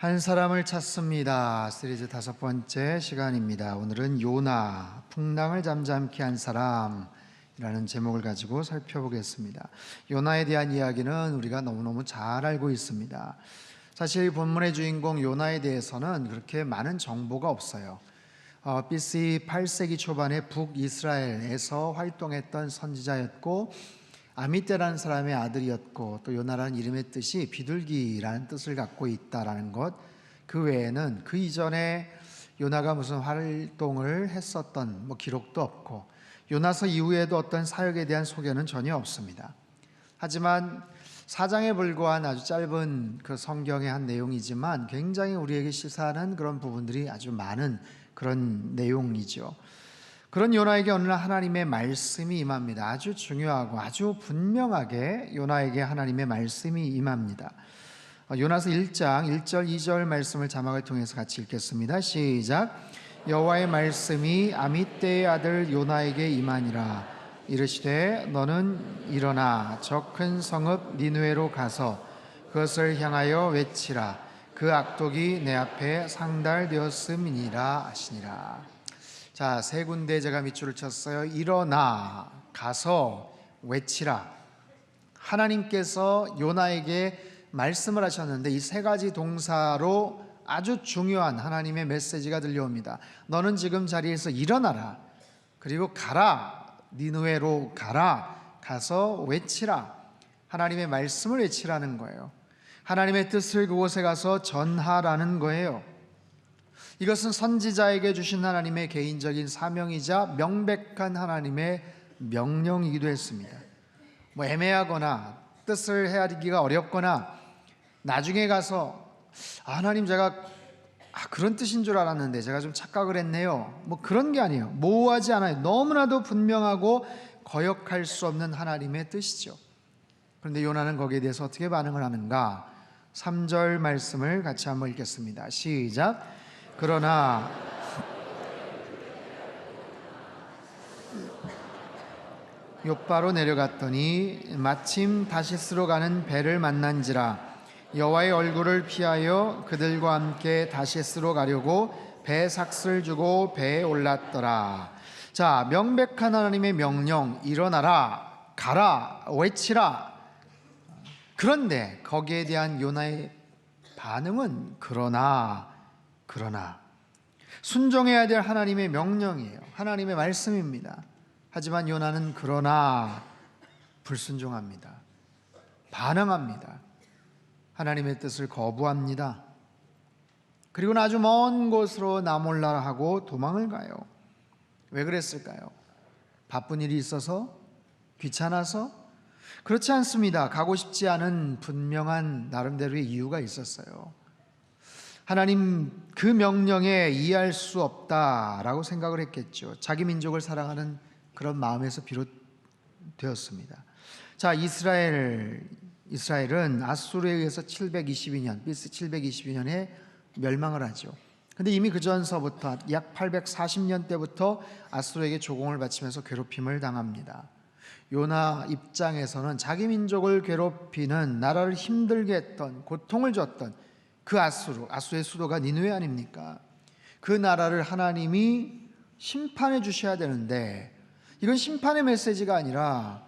한 사람을 찾습니다. 시리즈 5번째 시간입니다. 오늘은 요나, 풍랑을 잠잠케 한 사람이라는 제목을 가지고 살펴보겠습니다. 요나에 대한 이야기는 우리가 너무너무 잘 알고 있습니다. 사실 본문의 주인공 요나에 대해서는 그렇게 많은 정보가 없어요. BC 8세기 초반에 북이스라엘에서 활동했던 선지자였고, 아미떼라는 사람의 아들이었고, 또 요나라는 이름의 뜻이 비둘기라는 뜻을 갖고 있다라는 것, 그 외에는 그 이전에 요나가 무슨 활동을 했었던 기록도 없고, 요나서 이후에도 어떤 사역에 대한 소개는 전혀 없습니다. 하지만 사장에 불과한 아주 짧은 그 성경의 한 내용이지만 굉장히 우리에게 시사하는 그런 부분들이 아주 많은 그런 내용이죠. 그런 요나에게 어느 날 하나님의 말씀이 임합니다. 아주 중요하고 아주 분명하게 요나에게 하나님의 말씀이 임합니다. 요나서 1장 1절 2절 말씀을 자막을 통해서 같이 읽겠습니다. 시작. 여호와의 말씀이 아미떼의 아들 요나에게 임하니라. 이르시되 너는 일어나 저 큰 성읍 니느웨로 가서 그것을 향하여 외치라. 그 악독이 내 앞에 상달되었음이니라 하시니라. 자, 세 군데 제가 밑줄을 쳤어요. 일어나, 가서, 외치라. 하나님께서 요나에게 말씀을 하셨는데 이 세 가지 동사로 아주 중요한 하나님의 메시지가 들려옵니다. 너는 지금 자리에서 일어나라. 그리고 가라. 니느웨로 가라. 가서 외치라. 하나님의 말씀을 외치라는 거예요. 하나님의 뜻을 그곳에 가서 전하라는 거예요. 이것은 선지자에게 주신 하나님의 개인적인 사명이자 명백한 하나님의 명령이기도 했습니다. 애매하거나 뜻을 헤아리기가 어렵거나 나중에 가서 하나님 제가 그런 뜻인 줄 알았는데 제가 좀 착각을 했네요, 그런 게 아니에요. 모호하지 않아요. 너무나도 분명하고 거역할 수 없는 하나님의 뜻이죠. 그런데 요나는 거기에 대해서 어떻게 반응을 하는가? 3절 말씀을 같이 한번 읽겠습니다. 시작. 그러나 욥바로 내려갔더니 마침 다시스로 가는 배를 만난지라. 여호와의 얼굴을 피하여 그들과 함께 다시스로 가려고 배 삭슬 주고 배에 올랐더라. 자, 명백한 하나님의 명령, 일어나라, 가라, 외치라. 그런데 거기에 대한 요나의 반응은 그러나 순종해야 될 하나님의 명령이에요. 하나님의 말씀입니다. 하지만 요나는 그러나 불순종합니다. 반항합니다. 하나님의 뜻을 거부합니다. 그리고는 아주 먼 곳으로 나몰라라 하고 도망을 가요. 왜 그랬을까요? 바쁜 일이 있어서? 귀찮아서? 그렇지 않습니다. 가고 싶지 않은 분명한 나름대로의 이유가 있었어요. 하나님 그 명령에 이해할 수 없다라고 생각을 했겠죠. 자기 민족을 사랑하는 그런 마음에서 비롯되었습니다. 자, 이스라엘은 아수르에 의해서 722년, BC 722년에 멸망을 하죠. 근데 이미 그 전서부터 약 840년 때부터 아수르에게 조공을 바치면서 괴롭힘을 당합니다. 요나 입장에서는 자기 민족을 괴롭히는, 나라를 힘들게 했던, 고통을 줬던 그 아수르의 수도가 니느웨 아닙니까? 그 나라를 하나님이 심판해 주셔야 되는데 이건 심판의 메시지가 아니라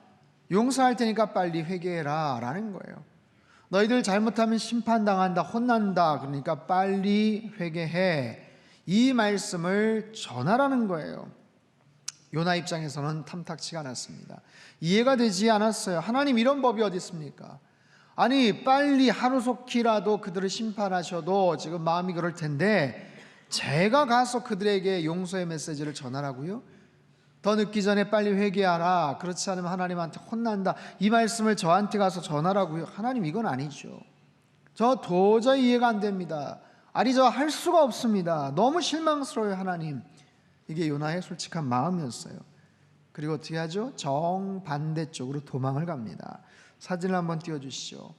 용서할 테니까 빨리 회개해라 라는 거예요. 너희들 잘못하면 심판당한다, 혼난다, 그러니까 빨리 회개해, 이 말씀을 전하라는 거예요. 요나 입장에서는 탐탁치가 않았습니다. 이해가 되지 않았어요. 하나님 이런 법이 어디 있습니까? 아니 빨리 하루속히라도 그들을 심판하셔도 지금 마음이 그럴 텐데 제가 가서 그들에게 용서의 메시지를 전하라고요? 더 늦기 전에 빨리 회개하라, 그렇지 않으면 하나님한테 혼난다, 이 말씀을 저한테 가서 전하라고요? 하나님 이건 아니죠. 저 도저히 이해가 안 됩니다. 아니 저 할 수가 없습니다. 너무 실망스러워요 하나님. 이게 요나의 솔직한 마음이었어요. 그리고 어떻게 하죠? 정반대쪽으로 도망을 갑니다. 사진을 한번 띄워주시죠.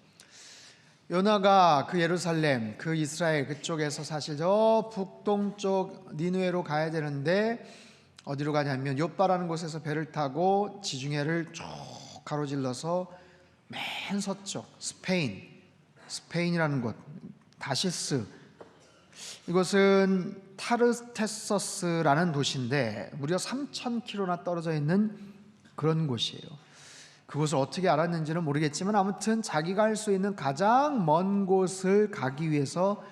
요나가 그 예루살렘, 그 이스라엘 그쪽에서 사실 저 북동쪽 니느웨로 가야 되는데 어디로 가냐면 욥바라는 곳에서 배를 타고 지중해를 쭉 가로질러서 맨 서쪽 스페인이라는 곳, 다시스 이곳은 타르테서스라는 도시인데 무려 3,000km나 떨어져 있는 그런 곳이에요. 그곳을 어떻게 알았는지는 모르겠지만 아무튼 자기가 할 수 있는 가장 먼 곳을 가기 위해서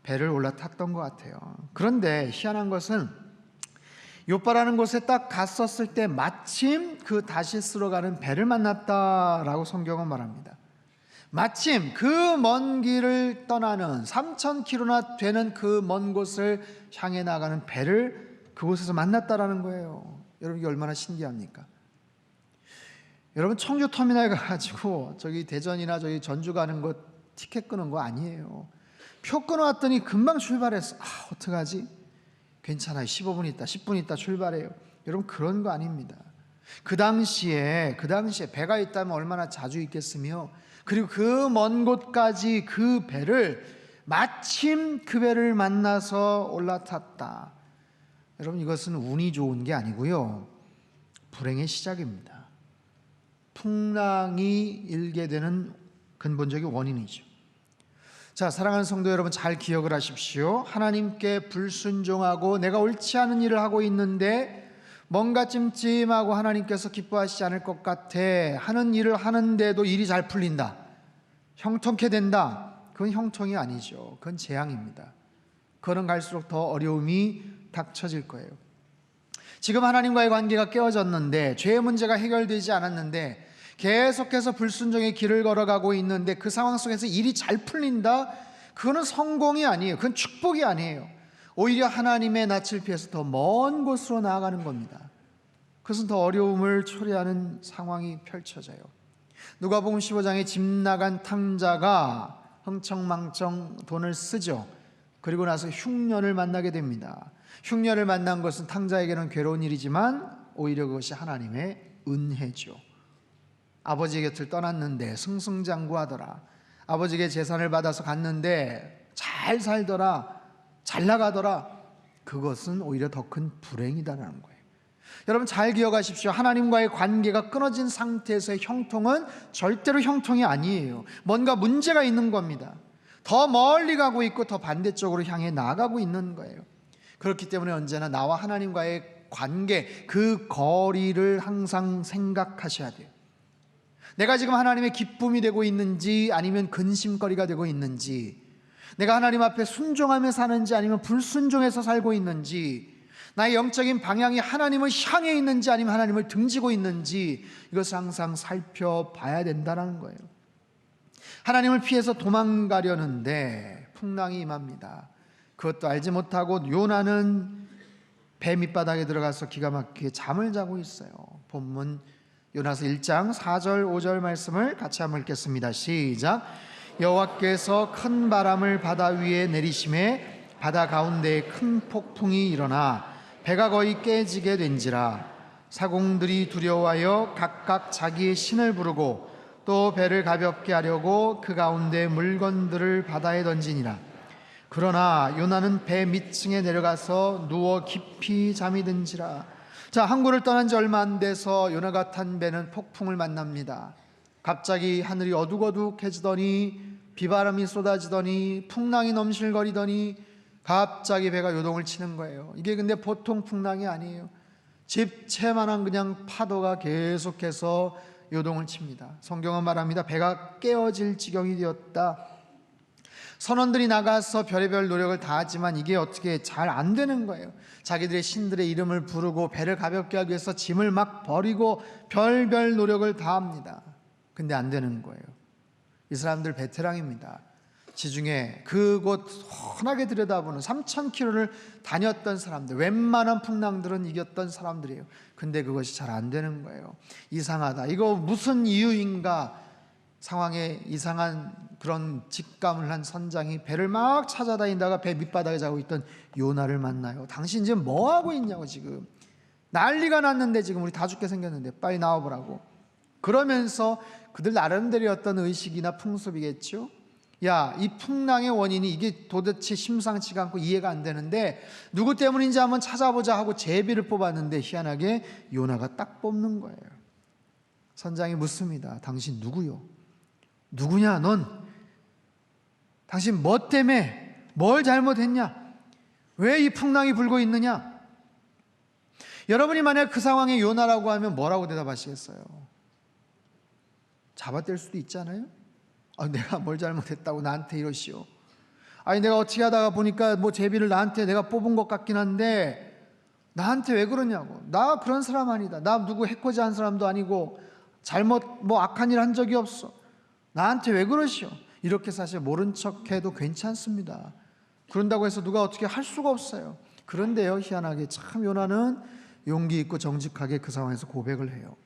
배를 올라탔던 것 같아요. 그런데 희한한 것은 요빠라는 곳에 딱 갔었을 때 마침 그 다시스로 가는 배를 만났다라고 성경은 말합니다. 마침 그 먼 길을 떠나는 3,000km나 되는 그 먼 곳을 향해 나가는 배를 그곳에서 만났다라는 거예요. 여러분, 이게 얼마나 신기합니까? 여러분, 청주 터미널 가가지고 저기 대전이나 저기 전주 가는 거 티켓 끄는 거 아니에요. 표 끊어왔더니 금방 출발했어. 어떡하지? 괜찮아요. 15분 있다, 10분 있다 출발해요. 여러분, 그런 거 아닙니다. 그 당시에 배가 있다면 얼마나 자주 있겠으며, 그리고 그 먼 곳까지 그 배를 마침 그 배를 만나서 올라탔다. 여러분, 이것은 운이 좋은 게 아니고요, 불행의 시작입니다. 풍랑이 일게 되는 근본적인 원인이죠. 자, 사랑하는 성도 여러분, 잘 기억을 하십시오. 하나님께 불순종하고 내가 옳지 않은 일을 하고 있는데 뭔가 찜찜하고 하나님께서 기뻐하시지 않을 것 같아 하는 일을 하는데도 일이 잘 풀린다, 형통케 된다. 그건 형통이 아니죠. 그건 재앙입니다. 그런 갈수록 더 어려움이 닥쳐질 거예요. 지금 하나님과의 관계가 깨어졌는데, 죄의 문제가 해결되지 않았는데 계속해서 불순종의 길을 걸어가고 있는데 그 상황 속에서 일이 잘 풀린다? 그거는 성공이 아니에요. 그건 축복이 아니에요. 오히려 하나님의 낯을 피해서 더 먼 곳으로 나아가는 겁니다. 그것은 더 어려움을 초래하는 상황이 펼쳐져요. 누가복음 15장에 집 나간 탕자가 흥청망청 돈을 쓰죠. 그리고 나서 흉년을 만나게 됩니다. 흉년을 만난 것은 탕자에게는 괴로운 일이지만 오히려 그것이 하나님의 은혜죠. 아버지 곁을 떠났는데 승승장구하더라. 아버지에게 재산을 받아서 갔는데 잘 살더라, 잘 나가더라. 그것은 오히려 더 큰 불행이다라는 거예요. 여러분, 잘 기억하십시오. 하나님과의 관계가 끊어진 상태에서의 형통은 절대로 형통이 아니에요. 뭔가 문제가 있는 겁니다. 더 멀리 가고 있고 더 반대쪽으로 향해 나아가고 있는 거예요. 그렇기 때문에 언제나 나와 하나님과의 관계, 그 거리를 항상 생각하셔야 돼요. 내가 지금 하나님의 기쁨이 되고 있는지 아니면 근심거리가 되고 있는지, 내가 하나님 앞에 순종하며 사는지 아니면 불순종해서 살고 있는지, 나의 영적인 방향이 하나님을 향해 있는지 아니면 하나님을 등지고 있는지, 이것을 항상 살펴봐야 된다는 거예요. 하나님을 피해서 도망가려는데 풍랑이 임합니다. 그것도 알지 못하고 요나는 배 밑바닥에 들어가서 기가 막히게 잠을 자고 있어요. 본문 요나서 1장 4절 5절 말씀을 같이 한번 읽겠습니다. 시작. 여호와께서 큰 바람을 바다 위에 내리심에 바다 가운데에 큰 폭풍이 일어나 배가 거의 깨지게 된지라. 사공들이 두려워하여 각각 자기의 신을 부르고 또 배를 가볍게 하려고 그 가운데 물건들을 바다에 던지니라. 그러나 요나는 배 밑층에 내려가서 누워 깊이 잠이 든지라. 자, 항구를 떠난 지 얼마 안 돼서 요나가 탄 배는 폭풍을 만납니다. 갑자기 하늘이 어둑어둑해지더니 비바람이 쏟아지더니 풍랑이 넘실거리더니 갑자기 배가 요동을 치는 거예요. 이게 근데 보통 풍랑이 아니에요. 집채만한 그냥 파도가 계속해서 요동을 칩니다. 성경은 말합니다. 배가 깨어질 지경이 되었다. 선원들이 나가서 별의별 노력을 다하지만 이게 어떻게 잘 안 되는 거예요. 자기들의 신들의 이름을 부르고 배를 가볍게 하기 위해서 짐을 막 버리고 별별 노력을 다합니다. 근데 안 되는 거예요. 이 사람들 베테랑입니다. 지중해 그곳 훤하게 들여다보는 3,000km를 다녔던 사람들, 웬만한 풍랑들은 이겼던 사람들이에요. 근데 그것이 잘 안 되는 거예요. 이상하다, 이거 무슨 이유인가. 상황에 이상한 그런 직감을 한 선장이 배를 막 찾아다니다가 배 밑바닥에 자고 있던 요나를 만나요. 당신 지금 뭐 하고 있냐고, 지금 난리가 났는데 지금 우리 다 죽게 생겼는데 빨리 나와보라고. 그러면서 그들 나름대로 어떤 의식이나 풍습이겠죠. 야, 이 풍랑의 원인이 이게 도대체 심상치가 않고 이해가 안 되는데 누구 때문인지 한번 찾아보자 하고 제비를 뽑았는데 희한하게 요나가 딱 뽑는 거예요. 선장이 묻습니다. 당신 누구요? 누구냐 넌? 당신 뭐 때문에 뭘 잘못했냐? 왜 이 풍랑이 불고 있느냐? 여러분이 만약 그 상황에 요나라고 하면 뭐라고 대답하시겠어요? 잡아뗄 수도 있잖아요. 내가 뭘 잘못했다고 나한테 이러시오. 내가 어떻게 하다가 보니까 제비를 나한테 내가 뽑은 것 같긴 한데 나한테 왜 그러냐고. 나 그런 사람 아니다. 나 누구 해코지 한 사람도 아니고 잘못 악한 일 한 적이 없어. 나한테 왜 그러시오? 이렇게 사실 모른 척해도 괜찮습니다. 그런다고 해서 누가 어떻게 할 수가 없어요. 그런데요, 희한하게 참 요나는 용기 있고 정직하게 그 상황에서 고백을 해요.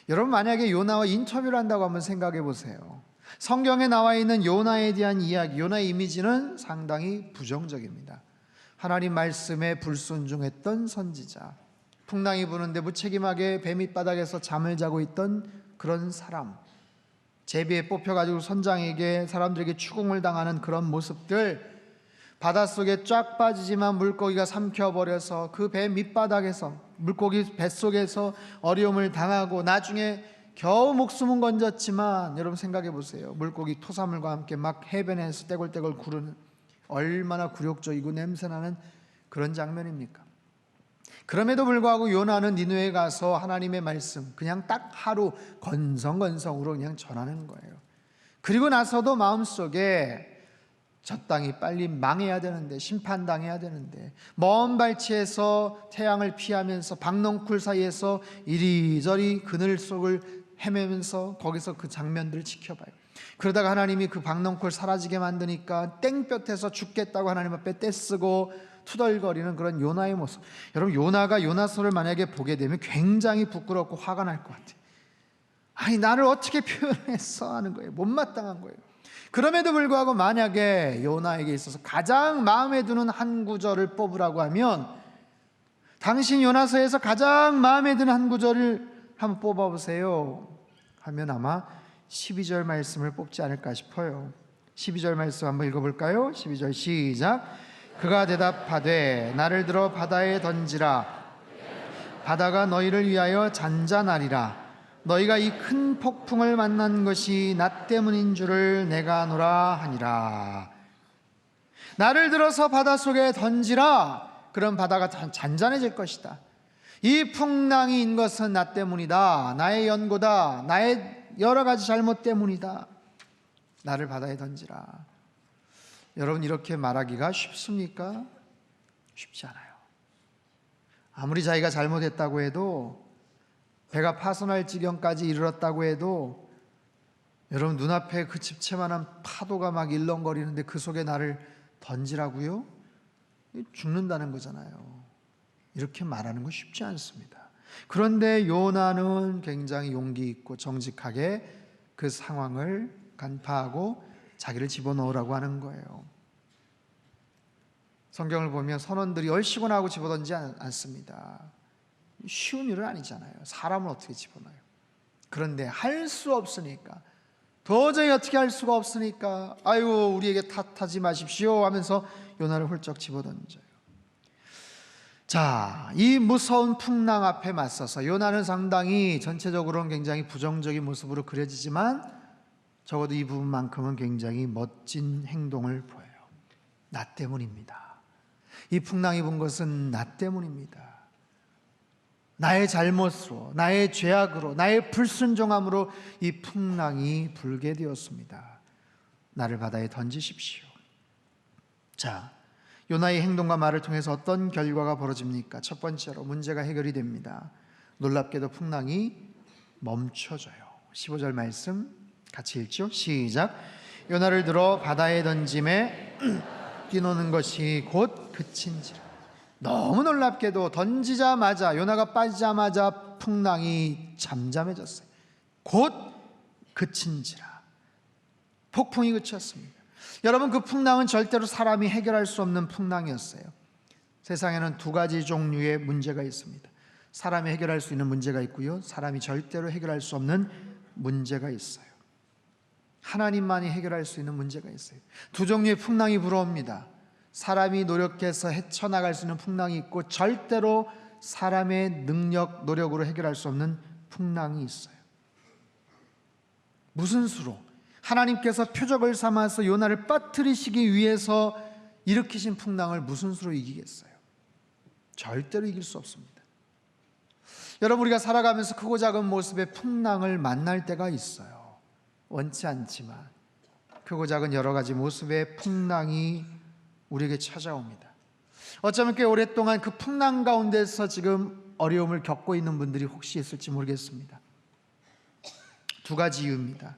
여러분, 만약에 요나와 인터뷰를 한다고 한번 생각해 보세요. 성경에 나와 있는 요나에 대한 이야기, 요나의 이미지는 상당히 부정적입니다. 하나님 말씀에 불순종했던 선지자, 풍랑이 부는데 무책임하게 배 밑바닥에서 잠을 자고 있던 그런 사람, 제비에 뽑혀가지고 선장에게 사람들에게 추궁을 당하는 그런 모습들, 바닷속에 쫙 빠지지만 물고기가 삼켜버려서 그 배 밑바닥에서 물고기 뱃속에서 어려움을 당하고 나중에 겨우 목숨은 건졌지만, 여러분 생각해 보세요. 물고기 토사물과 함께 막 해변에서 떼굴떼굴 구르는, 얼마나 굴욕적이고 냄새나는 그런 장면입니까? 그럼에도 불구하고 요나는 니느웨에 가서 하나님의 말씀 그냥 딱 하루 건성건성으로 그냥 전하는 거예요. 그리고 나서도 마음속에 저 땅이 빨리 망해야 되는데, 심판당해야 되는데, 먼 발치에서 태양을 피하면서 박넝쿨 사이에서 이리저리 그늘 속을 헤매면서 거기서 그 장면들을 지켜봐요. 그러다가 하나님이 그 박넝쿨 사라지게 만드니까 땡볕에서 죽겠다고 하나님 앞에 떼쓰고 투덜거리는 그런 요나의 모습. 여러분, 요나가 요나서를 만약에 보게 되면 굉장히 부끄럽고 화가 날 것 같아요. 나를 어떻게 표현했어 하는 거예요. 못마땅한 거예요. 그럼에도 불구하고 만약에 요나에게 있어서 가장 마음에 드는 한 구절을 뽑으라고 하면, 당신 요나서에서 가장 마음에 드는 한 구절을 한번 뽑아보세요 하면 아마 12절 말씀을 뽑지 않을까 싶어요. 12절 말씀 한번 읽어볼까요? 12절 시작. 그가 대답하되 나를 들어 바다에 던지라. 바다가 너희를 위하여 잔잔하리라. 너희가 이 큰 폭풍을 만난 것이 나 때문인 줄을 내가 아노라 하니라. 나를 들어서 바닷속에 던지라. 그럼 바다가 잔잔해질 것이다. 이 풍랑이 인 것은 나 때문이다. 나의 연고다. 나의 여러 가지 잘못 때문이다. 나를 바다에 던지라. 여러분, 이렇게 말하기가 쉽습니까? 쉽지 않아요. 아무리 자기가 잘못했다고 해도, 배가 파손할 지경까지 이르렀다고 해도, 여러분 눈앞에 그 집채만한 파도가 막 일렁거리는데 그 속에 나를 던지라고요? 죽는다는 거잖아요. 이렇게 말하는 거 쉽지 않습니다. 그런데 요나는 굉장히 용기 있고 정직하게 그 상황을 간파하고 자기를 집어넣으라고 하는 거예요. 성경을 보면 선원들이 얼씨구나 집어던지지 않습니다. 쉬운 일은 아니잖아요. 사람을 어떻게 집어넣어요? 그런데 할 수 없으니까, 도저히 어떻게 할 수가 없으니까 아이고 우리에게 탓하지 마십시오 하면서 요나를 훌쩍 집어던져요. 자, 이 무서운 풍랑 앞에 맞서서 요나는 상당히 전체적으로는 굉장히 부정적인 모습으로 그려지지만 적어도 이 부분만큼은 굉장히 멋진 행동을 보여요. 나 때문입니다. 이 풍랑이 분 것은 나 때문입니다. 나의 잘못으로, 나의 죄악으로, 나의 불순종함으로 이 풍랑이 불게 되었습니다. 나를 바다에 던지십시오. 자, 요나의 행동과 말을 통해서 어떤 결과가 벌어집니까? 첫 번째로 문제가 해결이 됩니다. 놀랍게도 풍랑이 멈춰져요. 15절 말씀 같이 읽죠. 시작. 요나를 들어 바다에 던짐에 뛰노는 것이 곧 그친지라. 너무 놀랍게도 던지자마자, 요나가 빠지자마자 풍랑이 잠잠해졌어요. 곧 그친지라. 폭풍이 그쳤습니다. 여러분, 그 풍랑은 절대로 사람이 해결할 수 없는 풍랑이었어요. 세상에는 두 가지 종류의 문제가 있습니다. 사람이 해결할 수 있는 문제가 있고요, 사람이 절대로 해결할 수 없는 문제가 있어요. 하나님만이 해결할 수 있는 문제가 있어요. 두 종류의 풍랑이 불어옵니다. 사람이 노력해서 헤쳐나갈 수 있는 풍랑이 있고, 절대로 사람의 능력, 노력으로 해결할 수 없는 풍랑이 있어요. 무슨 수로? 하나님께서 표적을 삼아서 요나를 빠뜨리시기 위해서 일으키신 풍랑을 무슨 수로 이기겠어요? 절대로 이길 수 없습니다. 여러분, 우리가 살아가면서 크고 작은 모습의 풍랑을 만날 때가 있어요. 원치 않지만 크고 작은 여러 가지 모습의 풍랑이 우리에게 찾아옵니다. 어쩌면 꽤 오랫동안 그 풍랑 가운데서 지금 어려움을 겪고 있는 분들이 혹시 있을지 모르겠습니다. 두 가지 이유입니다.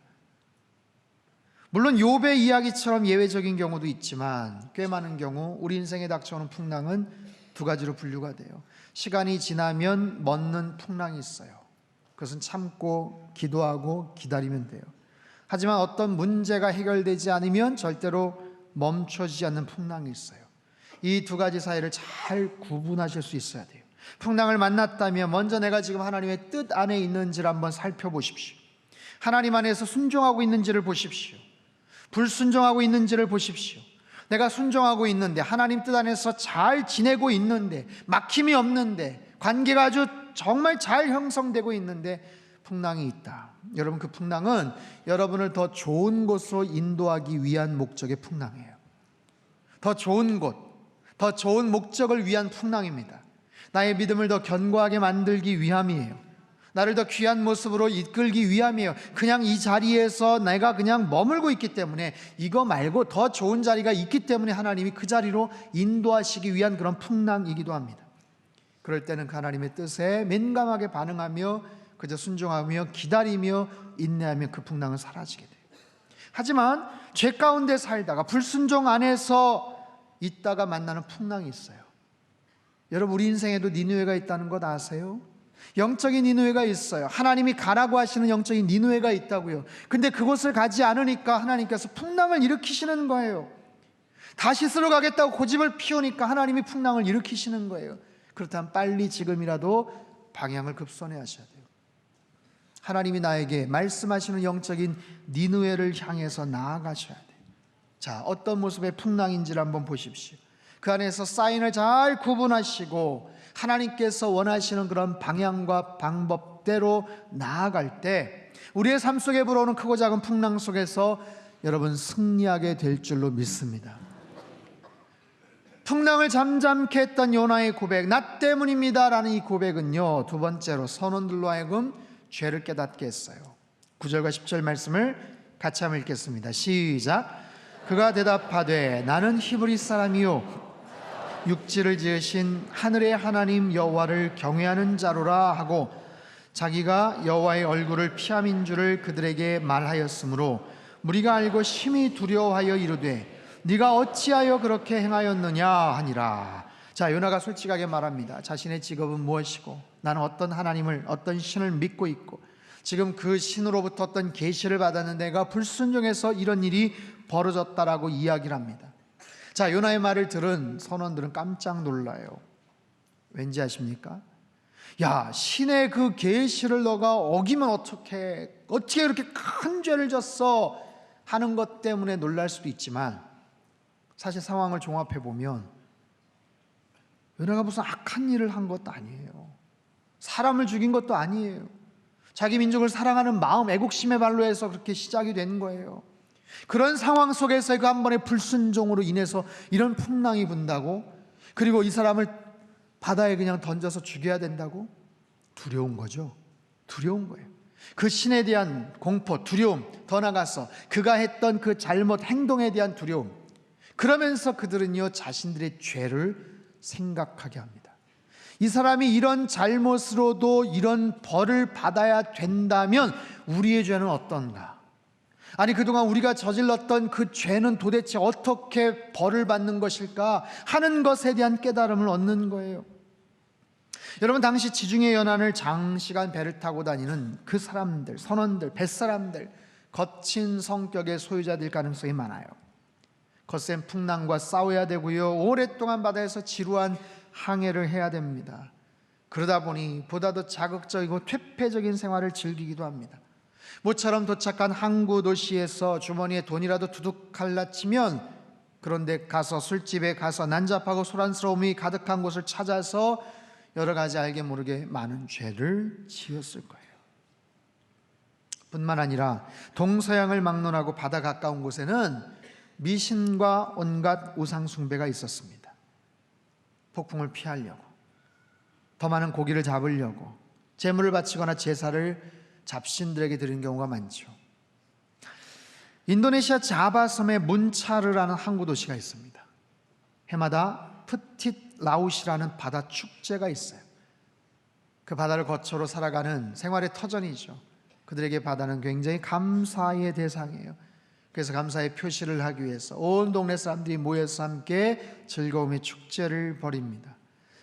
물론 욥의 이야기처럼 예외적인 경우도 있지만 꽤 많은 경우 우리 인생에 닥쳐오는 풍랑은 두 가지로 분류가 돼요. 시간이 지나면 멎는 풍랑이 있어요. 그것은 참고 기도하고 기다리면 돼요. 하지만 어떤 문제가 해결되지 않으면 절대로 멈춰지지 않는 풍랑이 있어요. 이 두 가지 사이를 잘 구분하실 수 있어야 돼요. 풍랑을 만났다면 먼저 내가 지금 하나님의 뜻 안에 있는지를 한번 살펴보십시오. 하나님 안에서 순종하고 있는지를 보십시오. 불순종하고 있는지를 보십시오. 내가 순종하고 있는데, 하나님 뜻 안에서 잘 지내고 있는데, 막힘이 없는데, 관계가 아주 정말 잘 형성되고 있는데 풍랑이 있다. 여러분, 그 풍랑은 여러분을 더 좋은 곳으로 인도하기 위한 목적의 풍랑이에요. 더 좋은 곳, 더 좋은 목적을 위한 풍랑입니다. 나의 믿음을 더 견고하게 만들기 위함이에요. 나를 더 귀한 모습으로 이끌기 위함이에요. 그냥 이 자리에서 내가 그냥 머물고 있기 때문에, 이거 말고 더 좋은 자리가 있기 때문에 하나님이 그 자리로 인도하시기 위한 그런 풍랑이기도 합니다. 그럴 때는 그 하나님의 뜻에 민감하게 반응하며 그저 순종하며 기다리며 인내하며 그 풍랑은 사라지게 돼요. 하지만 죄 가운데 살다가 불순종 안에서 있다가 만나는 풍랑이 있어요. 여러분, 우리 인생에도 니느웨가 있다는 것 아세요? 영적인 니느웨가 있어요. 하나님이 가라고 하시는 영적인 니느웨가 있다고요. 근데 그곳을 가지 않으니까 하나님께서 풍랑을 일으키시는 거예요. 다시스로 가겠다고 고집을 피우니까 하나님이 풍랑을 일으키시는 거예요. 그렇다면 빨리 지금이라도 방향을 급선회 하셔야 돼요. 하나님이 나에게 말씀하시는 영적인 니느웨를 향해서 나아가셔야 돼요. 자, 어떤 모습의 풍랑인지를 한번 보십시오. 그 안에서 사인을 잘 구분하시고 하나님께서 원하시는 그런 방향과 방법대로 나아갈 때 우리의 삶 속에 불어오는 크고 작은 풍랑 속에서 여러분 승리하게 될 줄로 믿습니다. 풍랑을 잠잠케 했던 요나의 고백, 나 때문입니다 라는 이 고백은요, 두 번째로 선원들로 하여금 죄를 깨닫게 했어요. 9절과 10절 말씀을 같이 한번 읽겠습니다. 시작. 그가 대답하되 나는 히브리 사람이요 육지를 지으신 하늘의 하나님 여호와를 경외하는 자로라 하고 자기가 여호와의 얼굴을 피함인 줄을 그들에게 말하였으므로 무리가 알고 심히 두려워하여 이르되 네가 어찌하여 그렇게 행하였느냐 하니라. 자, 요나가 솔직하게 말합니다. 자신의 직업은 무엇이고 나는 어떤 하나님을, 어떤 신을 믿고 있고 지금 그 신으로부터 어떤 계시를 받았는데 내가 불순종해서 이런 일이 벌어졌다라고 이야기를 합니다. 자, 요나의 말을 들은 선원들은 깜짝 놀라요. 왠지 아십니까? 야, 신의 그 계시를 너가 어기면 어떻게 이렇게 큰 죄를 졌어 하는 것 때문에 놀랄 수도 있지만 사실 상황을 종합해 보면 요나가 무슨 악한 일을 한 것도 아니에요. 사람을 죽인 것도 아니에요. 자기 민족을 사랑하는 마음, 애국심의 발로 해서 그렇게 시작이 된 거예요. 그런 상황 속에서 그 한 번의 불순종으로 인해서 이런 풍랑이 분다고, 그리고 이 사람을 바다에 그냥 던져서 죽여야 된다고? 두려운 거죠. 두려운 거예요. 그 신에 대한 공포, 두려움, 더 나아가서 그가 했던 그 잘못 행동에 대한 두려움. 그러면서 그들은요 자신들의 죄를 생각하게 합니다. 이 사람이 이런 잘못으로도 이런 벌을 받아야 된다면 우리의 죄는 어떤가? 아니, 그동안 우리가 저질렀던 그 죄는 도대체 어떻게 벌을 받는 것일까 하는 것에 대한 깨달음을 얻는 거예요. 여러분, 당시 지중해 연안을 장시간 배를 타고 다니는 그 사람들, 선원들, 뱃사람들, 거친 성격의 소유자들 가능성이 많아요. 거센 풍랑과 싸워야 되고요, 오랫동안 바다에서 지루한 항해를 해야 됩니다. 그러다 보니 보다 더 자극적이고 퇴폐적인 생활을 즐기기도 합니다. 모처럼 도착한 항구 도시에서 주머니에 돈이라도 두둑 갈라치면 그런데 가서 술집에 가서 난잡하고 소란스러움이 가득한 곳을 찾아서 여러 가지 알게 모르게 많은 죄를 지었을 거예요. 뿐만 아니라 동서양을 막론하고 바다 가까운 곳에는 미신과 온갖 우상 숭배가 있었습니다. 폭풍을 피하려고, 더 많은 고기를 잡으려고 제물을 바치거나 제사를 잡신들에게 드리는 경우가 많죠. 인도네시아 자바섬에 문차르라는 항구 도시가 있습니다. 해마다 프tit 라웃이라는 바다 축제가 있어요. 그 바다를 거쳐로 살아가는 생활의 터전이죠. 그들에게 바다는 굉장히 감사의 대상이에요. 그래서 감사의 표시를 하기 위해서 온 동네 사람들이 모여서 함께 즐거움의 축제를 벌입니다.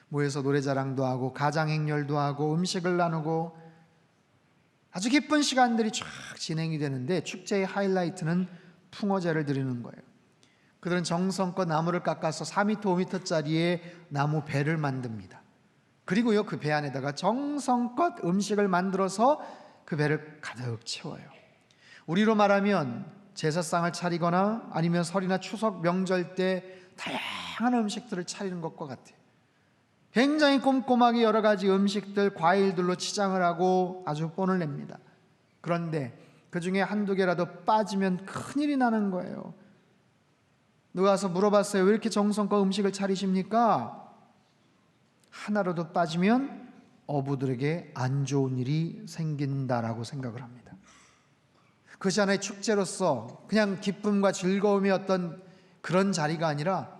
모여서 노래자랑도 하고 가장행렬도 하고 음식을 나누고 아주 기쁜 시간들이 쫙 진행이 되는데, 축제의 하이라이트는 풍어제를 드리는 거예요. 그들은 정성껏 나무를 깎아서 4m, 5m짜리의 나무 배를 만듭니다. 그리고요, 그 배 안에다가 정성껏 음식을 만들어서 그 배를 가득 채워요. 우리로 말하면 제사상을 차리거나 아니면 설이나 추석, 명절 때 다양한 음식들을 차리는 것과 같아요. 굉장히 꼼꼼하게 여러 가지 음식들, 과일들로 치장을 하고 아주 본을 냅니다. 그런데 그 중에 한두 개라도 빠지면 큰일이 나는 거예요. 누가 와서 물어봤어요. 왜 이렇게 정성껏 음식을 차리십니까? 하나라도 빠지면 어부들에게 안 좋은 일이 생긴다라고 생각을 합니다. 그것이 하나의 축제로서 그냥 기쁨과 즐거움의 어떤 그런 자리가 아니라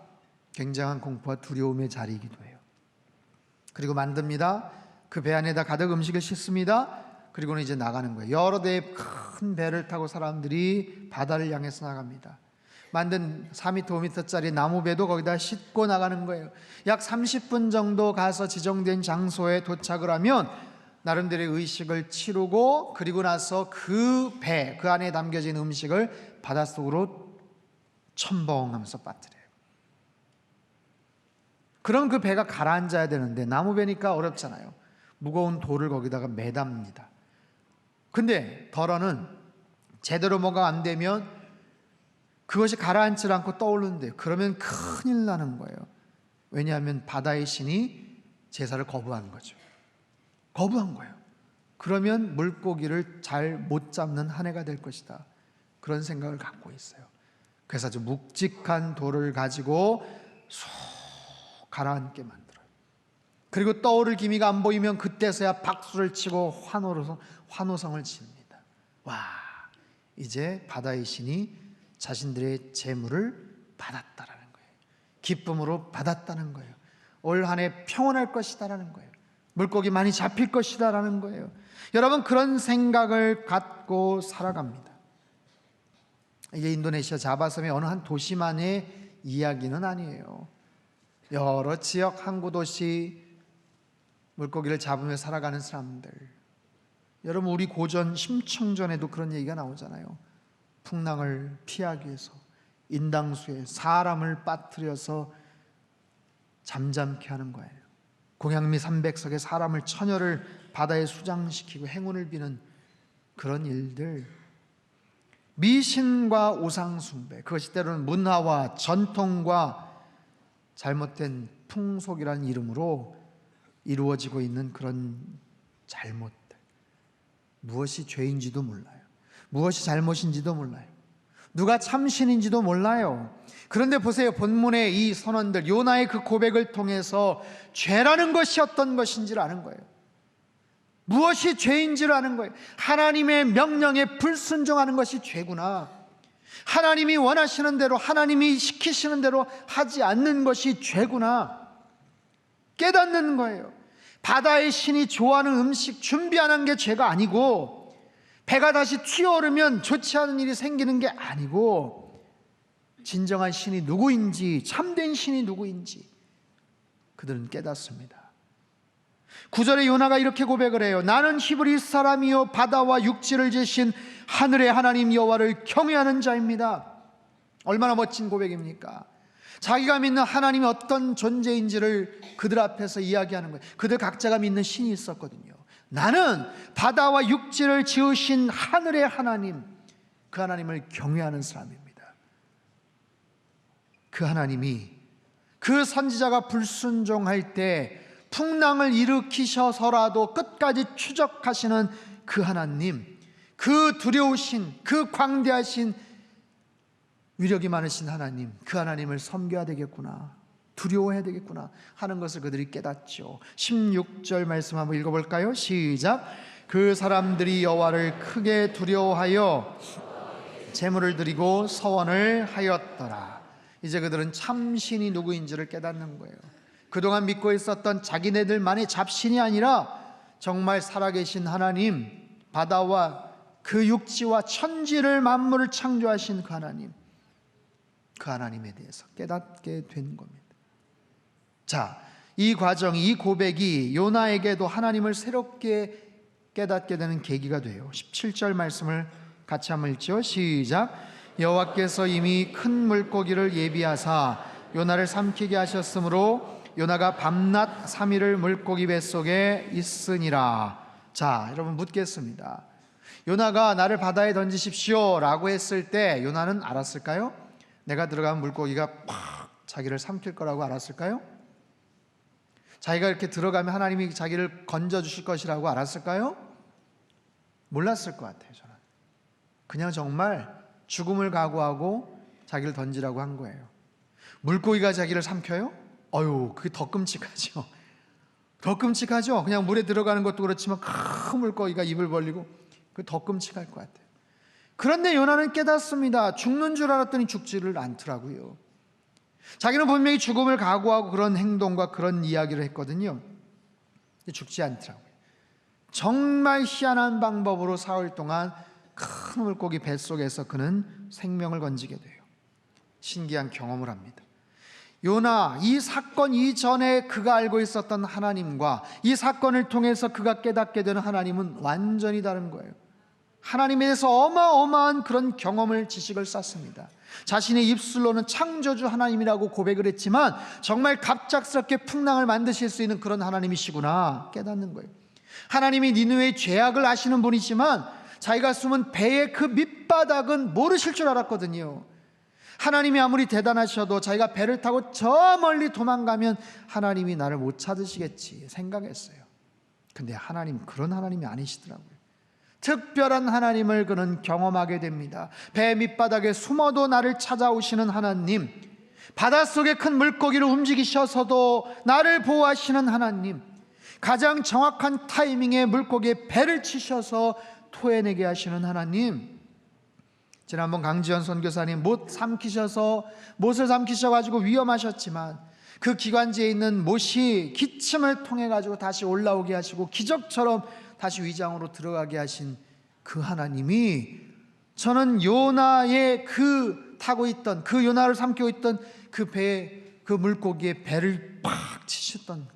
굉장한 공포와 두려움의 자리이기도 해요. 그리고 만듭니다. 그 배 안에다 가득 음식을 싣습니다. 그리고는 이제 나가는 거예요. 여러 대의 큰 배를 타고 사람들이 바다를 향해서 나갑니다. 만든 4m, 5m짜리 나무배도 거기다 싣고 나가는 거예요. 약 30분 정도 가서 지정된 장소에 도착을 하면 나름대로의 의식을 치르고, 그리고 나서 그 배, 그 안에 담겨진 음식을 바닷속으로 첨벙하면서 빠뜨려요. 그럼 그 배가 가라앉아야 되는데 나무배니까 어렵잖아요. 무거운 돌을 거기다가 매답니다. 근데 덜어는 제대로 뭐가 안 되면 그것이 가라앉지 않고 떠오르는데, 그러면 큰일 나는 거예요. 왜냐하면 바다의 신이 제사를 거부한 거죠. 거부한 거예요. 그러면 물고기를 잘 못 잡는 한 해가 될 것이다. 그런 생각을 갖고 있어요. 그래서 아주 묵직한 돌을 가지고 쏙 가라앉게 만들어요. 그리고 떠오를 기미가 안 보이면 그때서야 박수를 치고 환호성을 칩니다. 와, 이제 바다의 신이 자신들의 재물을 받았다라는 거예요. 기쁨으로 받았다는 거예요. 올 한 해 평온할 것이다라는 거예요. 물고기 많이 잡힐 것이다라는 거예요. 여러분, 그런 생각을 갖고 살아갑니다. 이게 인도네시아 자바섬의 어느 한 도시만의 이야기는 아니에요. 여러 지역 항구 도시, 물고기를 잡으며 살아가는 사람들. 여러분, 우리 고전 심청전에도 그런 얘기가 나오잖아요. 풍랑을 피하기 위해서 인당수에 사람을 빠뜨려서 잠잠케 하는 거예요. 공양미 300석에 사람을 처녀를 바다에 수장시키고 행운을 비는 그런 일들. 미신과 우상숭배, 그것이 때로는 문화와 전통과 잘못된 풍속이라는 이름으로 이루어지고 있는 그런 잘못들. 무엇이 죄인지도 몰라요. 무엇이 잘못인지도 몰라요. 누가 참신인지도 몰라요. 그런데 보세요, 본문의 이 선원들, 요나의 그 고백을 통해서 죄라는 것이 어떤 것인지를 아는 거예요. 무엇이 죄인지를 아는 거예요. 하나님의 명령에 불순종하는 것이 죄구나. 하나님이 원하시는 대로, 하나님이 시키시는 대로 하지 않는 것이 죄구나 깨닫는 거예요. 바다의 신이 좋아하는 음식 준비 안 한 게 죄가 아니고, 배가 다시 튀어오르면 좋지 않은 일이 생기는 게 아니고, 진정한 신이 누구인지, 참된 신이 누구인지 그들은 깨닫습니다. 9절에 요나가 이렇게 고백을 해요. 나는 히브리 사람이요 바다와 육지를 지으신 하늘의 하나님 여호와를 경외하는 자입니다. 얼마나 멋진 고백입니까? 자기가 믿는 하나님이 어떤 존재인지를 그들 앞에서 이야기하는 거예요. 그들 각자가 믿는 신이 있었거든요. 나는 바다와 육지를 지으신 하늘의 하나님, 그 하나님을 경외하는 사람입니다. 그 하나님이, 그 선지자가 불순종할 때 풍랑을 일으키셔서라도 끝까지 추적하시는 그 하나님, 그 두려우신, 그 광대하신, 그 하나님을 위력이 많으신 하나님, 그 하나님을 섬겨야 되겠구나, 두려워해야 되겠구나 하는 것을 그들이 깨닫죠. 16절 말씀 한번 읽어볼까요? 시작. 그 사람들이 여호와를 크게 두려워하여 제물을 드리고 서원을 하였더라. 이제 그들은 참신이 누구인지를 깨닫는 거예요. 그동안 믿고 있었던 자기네들만의 잡신이 아니라 정말 살아계신 하나님, 바다와 그 육지와 천지를 만물을 창조하신 그 하나님, 그 하나님에 대해서 깨닫게 된 겁니다. 자, 이 과정, 이 고백이 요나에게도 하나님을 새롭게 깨닫게 되는 계기가 돼요. 17절 말씀을 같이 한번 읽죠. 시작. 여호와께서 이미 큰 물고기를 예비하사 요나를 삼키게 하셨으므로 요나가 밤낮 3일을 물고기 뱃속에 있으니라. 자, 여러분 묻겠습니다. 요나가 나를 바다에 던지십시오 라고 했을 때 요나는 알았을까요? 내가 들어가면 물고기가 팍 자기를 삼킬 거라고 알았을까요? 자기가 이렇게 들어가면 하나님이 자기를 건져주실 것이라고 알았을까요? 몰랐을 것 같아요. 저는 그냥 정말 죽음을 각오하고 자기를 던지라고 한 거예요. 물고기가 자기를 삼켜요? 어휴, 그게 더 끔찍하죠. 더 끔찍하죠. 그냥 물에 들어가는 것도 그렇지만 큰 물고기가 입을 벌리고 그게 더 끔찍할 것 같아요. 그런데 요나는 깨닫습니다. 죽는 줄 알았더니 죽지를 않더라고요. 자기는 분명히 죽음을 각오하고 그런 행동과 그런 이야기를 했거든요. 죽지 않더라고요. 정말 희한한 방법으로 사흘 동안 큰 물고기 뱃속에서 그는 생명을 건지게 돼요. 신기한 경험을 합니다. 요나, 이 사건 이전에 그가 알고 있었던 하나님과 이 사건을 통해서 그가 깨닫게 되는 하나님은 완전히 다른 거예요. 하나님에 대해서 어마어마한 그런 경험을, 지식을 쌓습니다. 자신의 입술로는 창조주 하나님이라고 고백을 했지만 정말 갑작스럽게 풍랑을 만드실 수 있는 그런 하나님이시구나 깨닫는 거예요. 하나님이 니느웨의 죄악을 아시는 분이지만 자기가 숨은 배의 그 밑바닥은 모르실 줄 알았거든요. 하나님이 아무리 대단하셔도 자기가 배를 타고 저 멀리 도망가면 하나님이 나를 못 찾으시겠지 생각했어요. 근데 하나님 그런 하나님이 아니시더라고요. 특별한 하나님을 그는 경험하게 됩니다. 배 밑바닥에 숨어도 나를 찾아오시는 하나님, 바닷속에 큰 물고기를 움직이셔서도 나를 보호하시는 하나님, 가장 정확한 타이밍에 물고기의 배를 치셔서 토해내게 하시는 하나님. 지난번 강지연 선교사님 못을 삼키셔가지고 위험하셨지만 그 기관지에 있는 못이 기침을 통해 가지고 다시 올라오게 하시고 기적처럼 다시 위장으로 들어가게 하신 그 하나님이, 저는 요나의 그 타고 있던, 그 요나를 삼키고 있던 그 배에, 그 물고기의 배를 팍 치셨던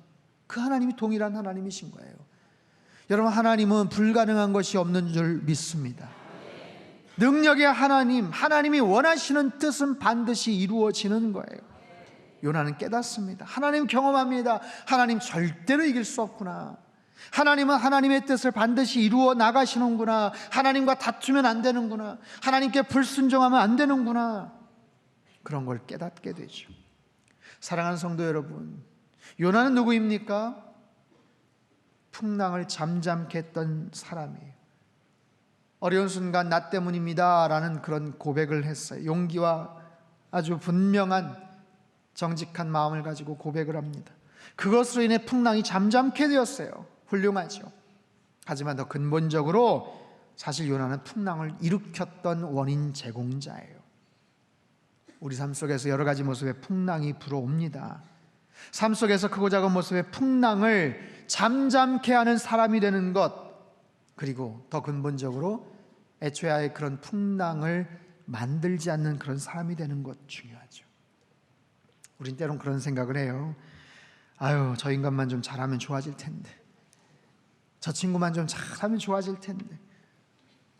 그 하나님이 동일한 하나님이신 거예요. 여러분, 하나님은 불가능한 것이 없는 줄 믿습니다. 능력의 하나님, 하나님이 원하시는 뜻은 반드시 이루어지는 거예요. 요나는 깨닫습니다. 하나님 경험합니다. 하나님 절대로 이길 수 없구나. 하나님은 하나님의 뜻을 반드시 이루어 나가시는구나. 하나님과 다투면 안 되는구나. 하나님께 불순종하면 안 되는구나. 그런 걸 깨닫게 되죠. 사랑하는 성도 여러분, 요나는 누구입니까? 풍랑을 잠잠케 했던 사람이에요. 어려운 순간 나 때문입니다 라는 그런 고백을 했어요. 용기와 아주 분명한 정직한 마음을 가지고 고백을 합니다. 그것으로 인해 풍랑이 잠잠케 되었어요. 훌륭하죠. 하지만 더 근본적으로 사실 요나는 풍랑을 일으켰던 원인 제공자예요. 우리 삶 속에서 여러 가지 모습의 풍랑이 불어옵니다. 삶 속에서 크고 작은 모습의 풍랑을 잠잠케 하는 사람이 되는 것, 그리고 더 근본적으로 애초에 아예 그런 풍랑을 만들지 않는 그런 사람이 되는 것 중요하죠. 우린 때론 그런 생각을 해요. 아유, 저 인간만 좀 잘하면 좋아질 텐데, 저 친구만 좀 잘하면 좋아질 텐데.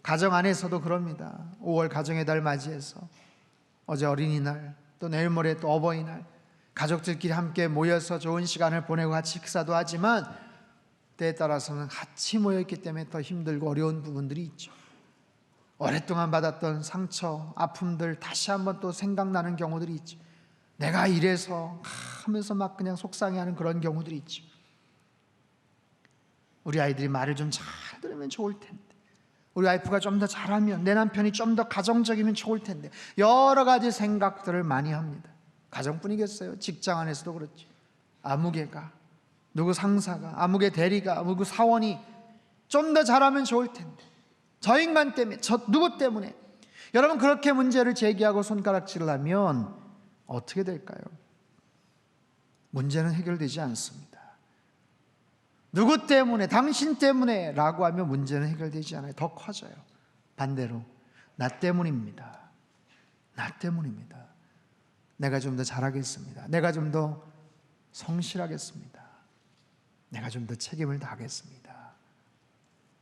가정 안에서도 그럽니다. 5월 가정의 달 맞이해서 어제 어린이날, 또 내일 모레 또 어버이날, 가족들끼리 함께 모여서 좋은 시간을 보내고 같이 식사도 하지만 때에 따라서는 같이 모여있기 때문에 더 힘들고 어려운 부분들이 있죠. 오랫동안 받았던 상처, 아픔들 다시 한번 또 생각나는 경우들이 있죠. 내가 이래서 하면서 막 그냥 속상해하는 그런 경우들이 있죠. 우리 아이들이 말을 좀 잘 들으면 좋을 텐데, 우리 와이프가 좀 더 잘하면, 내 남편이 좀 더 가정적이면 좋을 텐데, 여러 가지 생각들을 많이 합니다. 가정뿐이겠어요? 직장 안에서도 그렇지. 아무개가, 누구 상사가, 아무개 대리가, 누구 사원이 좀 더 잘하면 좋을 텐데, 저 인간 때문에, 저 누구 때문에. 여러분, 그렇게 문제를 제기하고 손가락질을 하면 어떻게 될까요? 문제는 해결되지 않습니다. 누구 때문에, 당신 때문에 라고 하면 문제는 해결되지 않아요. 더 커져요. 반대로 나 때문입니다. 나 때문입니다. 내가 좀 더 잘하겠습니다. 내가 좀 더 성실하겠습니다. 내가 좀 더 책임을 다하겠습니다.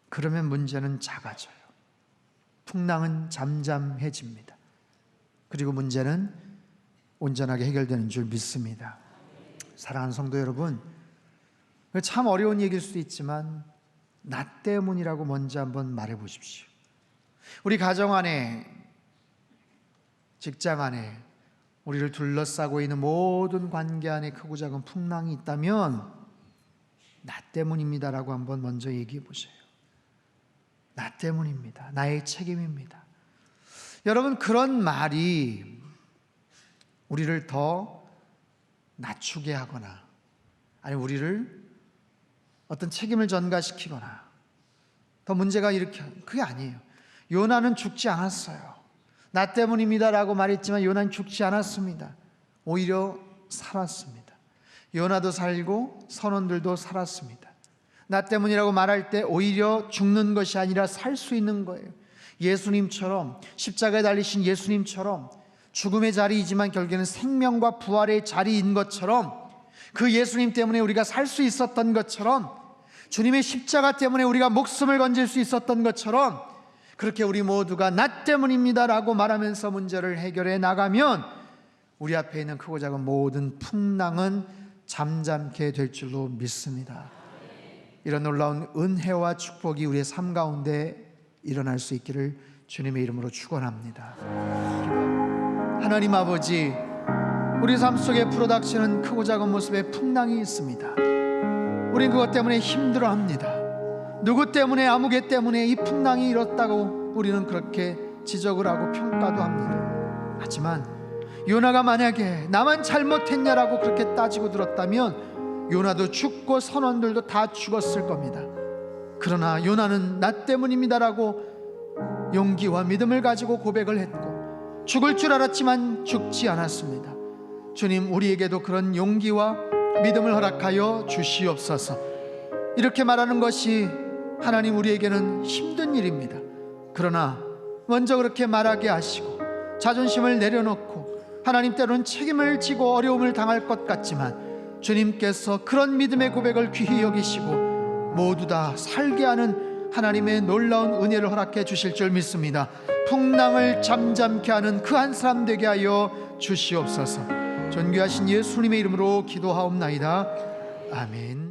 그러면 문제는 작아져요. 풍랑은 잠잠해집니다. 그리고 문제는 온전하게 해결되는 줄 믿습니다. 사랑하는 성도 여러분, 참 어려운 얘기일 수도 있지만 나 때문이라고 먼저 한번 말해 보십시오. 우리 가정 안에, 직장 안에, 우리를 둘러싸고 있는 모든 관계 안에 크고 작은 풍랑이 있다면 나 때문입니다라고 한번 먼저 얘기해 보세요. 나 때문입니다. 나의 책임입니다. 여러분, 그런 말이 우리를 더 낮추게 하거나, 아니 우리를 어떤 책임을 전가시키거나 더 문제가 일으켜, 그게 아니에요. 요나는 죽지 않았어요. 나 때문입니다라고 말했지만 요나는 죽지 않았습니다. 오히려 살았습니다. 요나도 살고 선원들도 살았습니다. 나 때문이라고 말할 때 오히려 죽는 것이 아니라 살 수 있는 거예요. 예수님처럼, 십자가에 달리신 예수님처럼 죽음의 자리이지만 결국에는 생명과 부활의 자리인 것처럼, 그 예수님 때문에 우리가 살 수 있었던 것처럼, 주님의 십자가 때문에 우리가 목숨을 건질 수 있었던 것처럼, 그렇게 우리 모두가 나 때문입니다라고 말하면서 문제를 해결해 나가면 우리 앞에 있는 크고 작은 모든 풍랑은 잠잠게 될 줄로 믿습니다. 이런 놀라운 은혜와 축복이 우리의 삶 가운데 일어날 수 있기를 주님의 이름으로 축원합니다. 하나님 아버지, 우리 삶 속에 불어닥치는 크고 작은 모습의 풍랑이 있습니다. 우린 그것 때문에 힘들어합니다. 누구 때문에, 아무개 때문에 이 풍랑이 일었다고 우리는 그렇게 지적을 하고 평가도 합니다. 하지만 요나가 만약에 나만 잘못했냐라고 그렇게 따지고 들었다면 요나도 죽고 선원들도 다 죽었을 겁니다. 그러나 요나는 나 때문입니다라고 용기와 믿음을 가지고 고백을 했고, 죽을 줄 알았지만 죽지 않았습니다. 주님, 우리에게도 그런 용기와 믿음을 허락하여 주시옵소서. 이렇게 말하는 것이 하나님 우리에게는 힘든 일입니다. 그러나 먼저 그렇게 말하게 하시고 자존심을 내려놓고 하나님 때로는 책임을 지고 어려움을 당할 것 같지만 주님께서 그런 믿음의 고백을 귀히 여기시고 모두 다 살게 하는 하나님의 놀라운 은혜를 허락해 주실 줄 믿습니다. 풍랑을 잠잠케 하는 그 한 사람 되게 하여 주시옵소서. 존귀하신 예수님의 이름으로 기도하옵나이다. 아멘.